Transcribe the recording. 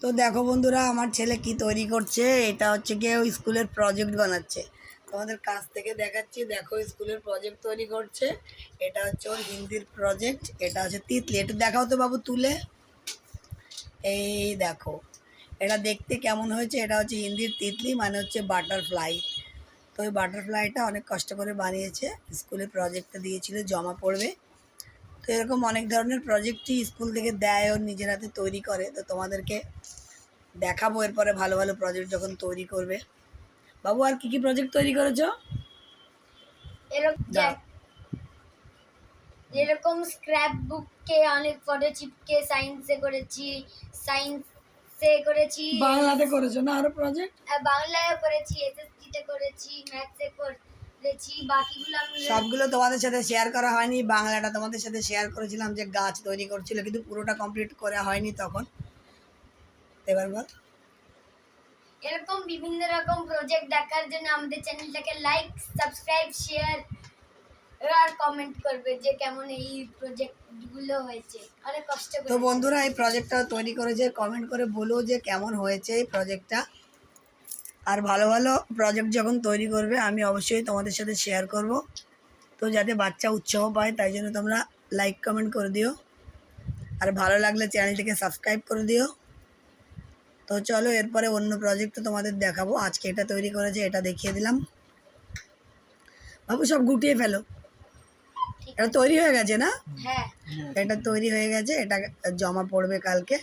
তো দেখো বন্ধুরা, আমার ছেলে কি তৈরি করছে। এটা হচ্ছে গিয়ে ওই স্কুলের প্রজেক্ট বানাচ্ছে। তোমাদের কাছ থেকে দেখাচ্ছি, দেখো স্কুলের প্রজেক্ট তৈরি করছে। এটা হচ্ছে ওর হিন্দির প্রজেক্ট। এটা হচ্ছে তিতলি। একটু দেখাও তো বাবু তুলে। এই দেখো, এটা দেখতে কেমন হয়েছে। এটা হচ্ছে হিন্দির তিতলি, মানে হচ্ছে বাটারফ্লাই। তো ওই বাটারফ্লাইটা অনেক কষ্ট করে বানিয়েছে। স্কুলে প্রজেক্টটা দিয়েছিল, জমা পড়বে। তো এরকম অনেক ধরনের প্রজেক্টই স্কুল থেকে দেয়, ওর নিজের হাতে তৈরি করে। তো তোমাদেরকে দেখাবো এরপরে ভালো ভালো প্রজেক্ট যখন তৈরি করবে। বাবু, আর কি কি প্রজেক্ট তৈরি করেছো? যেরকম স্ক্র্যাপ বুককে অনেক ফটো চিপকে সায়েন্সে করেছি, সায়েন্সে করেছি, বাংলাতে করেছো না আরো প্রজেক্ট? বাংলায় করেছি, এসএসসিতে করেছি, ম্যাথসে করেছি। বাকিগুলো আমি সবগুলো তোমাদের সাথে শেয়ার করা হয়নি। বাংলাটা তোমাদের সাথে শেয়ার করেছিলাম যে গাছ তৈরি করছিল, কিন্তু পুরোটা কমপ্লিট করা হয়নি তখন। এবার বল। এরকম বিভিন্ন রকম প্রজেক্ট দেখার জন্য আমাদের চ্যানেলটাকে লাইক, সাবস্ক্রাইব, শেয়ার আর কমেন্ট করবে যে কেমন এই প্রজেক্টগুলো হয়েছে। অনেক কষ্ট করে। তো বন্ধুরা, এই প্রজেক্টটা তৈরি করেছে, কমেন্ট করে বলো যে কেমন হয়েছে এই প্রজেক্টটা। আর ভালো ভালো প্রজেক্ট যখন তৈরি করবে আমি অবশ্যই তোমাদের সাথে শেয়ার করব। তো যাতে বাচ্চা উৎসাহ পায়, তাই জন্য তোমরা লাইক কমেন্ট করে দিও। আর ভালো লাগলে চ্যানেলটিকে সাবস্ক্রাইব করে দিও। তো চলো এরপরে অন্য প্রজেক্টটা তোমাদের দেখাবো। আজকে এটা তৈরি করেছে, এটা দেখিয়ে দিলাম। বাবু, সব গুটিয়ে ফেলো। এটা তৈরি হয়ে গেছে না? হ্যাঁ, এটা তৈরি হয়ে গেছে, এটা জমা পড়বে কালকে।